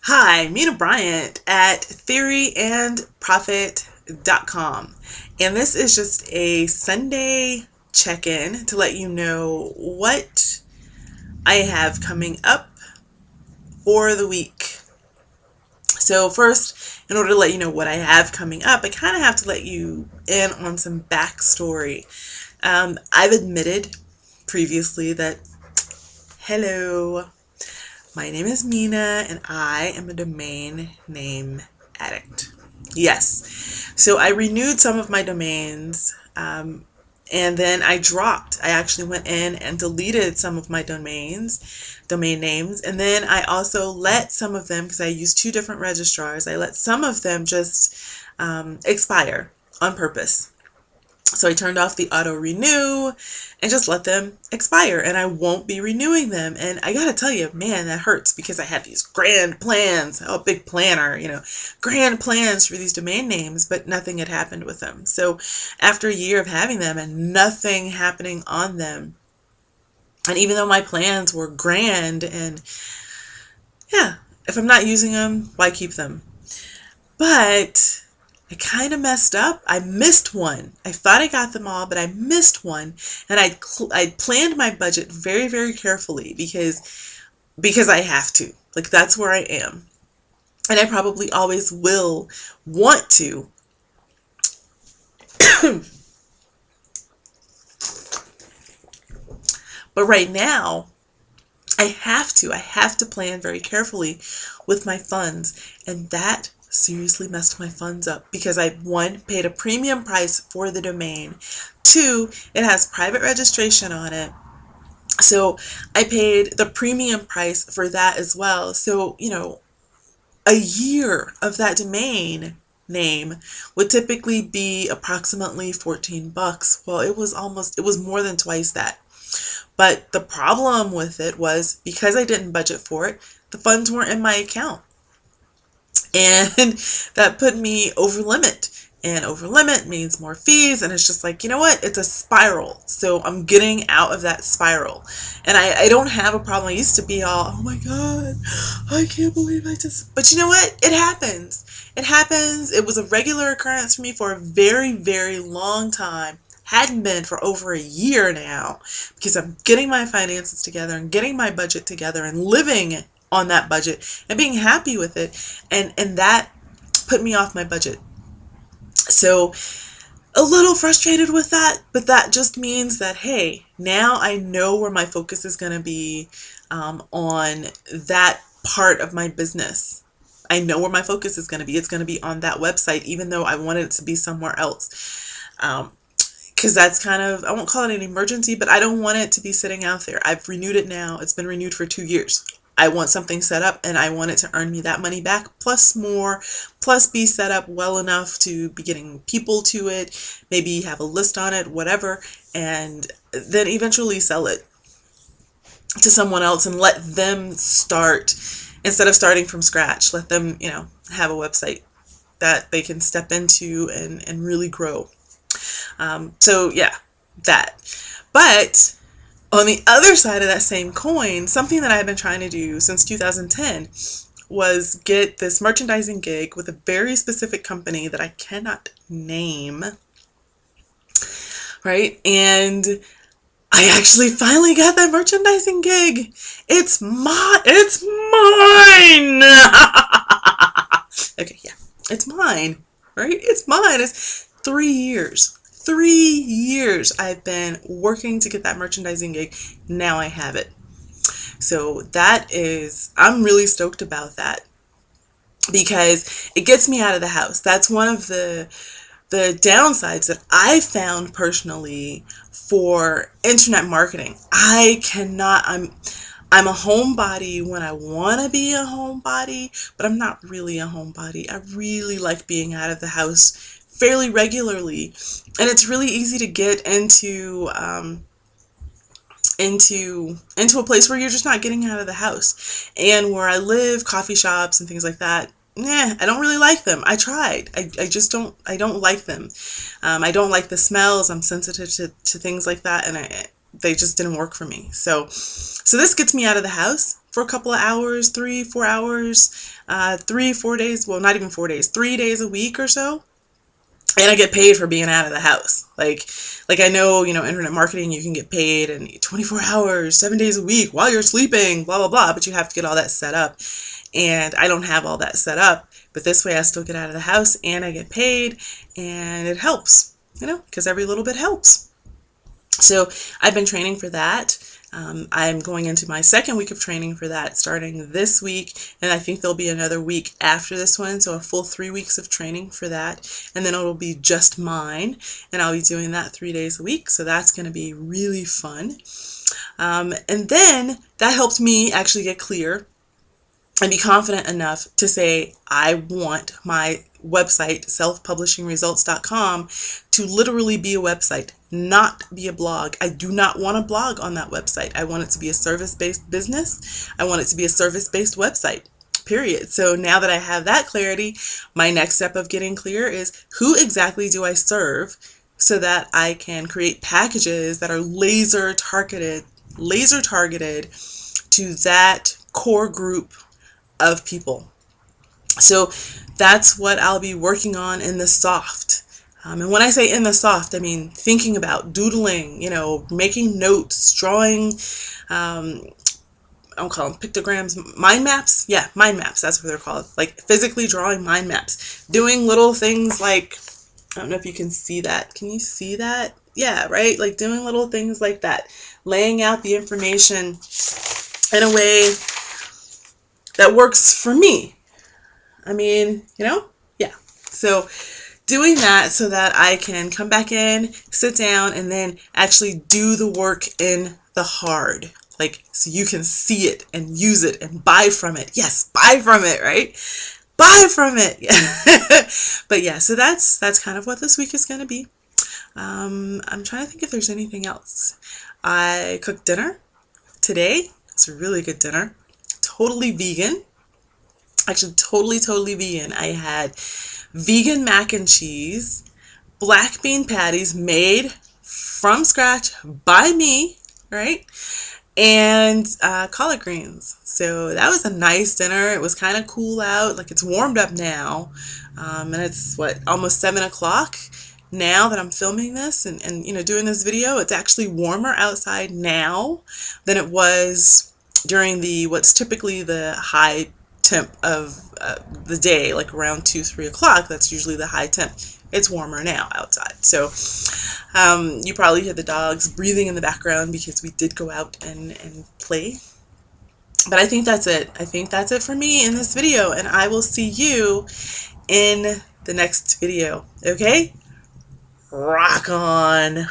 Hi, Mina Bryant at theoryandprofit.com. And this is just a Sunday check in to let you know what I have coming up for the week. So, first, in order to let you know what I have coming up, I kind of have to let you in on some backstory. I've admitted previously that, hello, my name is Mina and I am a domain name addict. Yes. So I renewed some of my domains, and then I dropped. I actually went in and deleted some of my domain names, and then I also let some of them, because I use two different registrars, I let some of them just expire on purpose. So I turned off the auto renew and just let them expire, and I won't be renewing them. And I gotta tell you, man, that hurts because I had these grand plans. Oh, big planner, grand plans for these domain names, but nothing had happened with them. So after a year of having them and nothing happening on them, and even though my plans were grand, and yeah, if I'm not using them, why keep them? But I kind of messed up. I missed one. I thought I got them all, but I missed one, and I planned my budget very, very carefully because I have to. Like, that's where I am, and I probably always will want to. But right now, I have to plan very carefully with my funds, and that seriously messed my funds up because I, one, paid a premium price for the domain. Two, it has private registration on it. So I paid the premium price for that as well. So, a year of that domain name would typically be approximately 14 bucks. Well, it was more than twice that. But the problem with it was because I didn't budget for it, the funds weren't in my account. And that put me over limit. And over limit means more fees. And it's just like, you know what? It's a spiral. So I'm getting out of that spiral. And I don't have a problem. I used to be all, oh my God, I can't believe I just. But you know what? It happens. It happens. It was a regular occurrence for me for a very, very long time. Hadn't been for over a year now because I'm getting my finances together and getting my budget together and living on that budget and being happy with it, and that put me off my budget. So a little frustrated with that, but that just means that, hey, now I know where my focus is going to be, on that part of my business. I know where my focus is going to be. It's going to be on that website, even though I wanted it to be somewhere else. Because that's kind of, I won't call it an emergency, but I don't want it to be sitting out there. I've renewed it now. It's been renewed for 2 years. I want something set up and I want it to earn me that money back plus more, plus be set up well enough to be getting people to it, maybe have a list on it, whatever, and then eventually sell it to someone else and let them start, instead of starting from scratch, let them, have a website that they can step into and really grow. So yeah, that. But on the other side of that same coin, something that I've been trying to do since 2010 was get this merchandising gig with a very specific company that I cannot name, right? And I actually finally got that merchandising gig. It's mine. Okay, yeah, it's mine, right? It's mine. It's 3 years. 3 years I've been working to get that merchandising gig. Now I have it. So I'm really stoked about that because it gets me out of the house. That's one of the downsides that I found personally for internet marketing. I'm a homebody when I want to be a homebody, but I'm not really a homebody. I really like being out of the house fairly regularly, and it's really easy to get into a place where you're just not getting out of the house. And where I live, coffee shops and things like that, I don't really like them. I tried. I just don't like them. I don't like the smells. I'm sensitive to things like that, and they just didn't work for me. So this gets me out of the house, for a couple of hours, 3-4 hours, 3-4 days, well, not even 4 days, 3 days a week or so. And I get paid for being out of the house. Like I know, internet marketing, you can get paid in 24 hours, 7 days a week while you're sleeping, blah, blah, blah. But you have to get all that set up. And I don't have all that set up. But this way I still get out of the house and I get paid, and it helps, because every little bit helps. So I've been training for that. I'm going into my second week of training for that starting this week, and I think there'll be another week after this one, so a full 3 weeks of training for that, and then it'll be just mine, and I'll be doing that 3 days a week, so that's going to be really fun. And then that helped me actually get clear and be confident enough to say I want my website, selfpublishingresults.com, to literally be a website, not be a blog. I do not want a blog on that website. I want it to be a service-based business. I want it to be a service-based website, period. So now that I have that clarity, my next step of getting clear is who exactly do I serve, so that I can create packages that are laser targeted to that core group of people. So that's what I'll be working on in the soft. And when I say in the soft, I mean thinking about, doodling, making notes, drawing, I'll call them pictograms, mind maps. Yeah, mind maps, that's what they're called. Like physically drawing mind maps. Doing little things like, I don't know if you can see that. Can you see that? Yeah, right? Like doing little things like that. Laying out the information in a way that works for me. I mean, yeah. So doing that so that I can come back in, sit down, and then actually do the work in the hard. Like, so you can see it and use it and buy from it. Yes, buy from it, right? Buy from it. Yeah. But yeah, so that's kind of what this week is going to be. I'm trying to think if there's anything else. I cooked dinner today. It's a really good dinner. Totally vegan. Actually, totally vegan. I had vegan mac and cheese, black bean patties made from scratch by me, right? And collard greens. So that was a nice dinner. It was kind of cool out. Like, it's warmed up now. And it's almost 7 o'clock now that I'm filming this and doing this video. It's actually warmer outside now than it was during what's typically the high temp of the day, like around 2-3 o'clock. That's usually the high temp. It's warmer now outside. So you probably hear the dogs breathing in the background because we did go out and play. But I think that's it. I think that's it for me in this video, and I will see you in the next video. Okay? Rock on.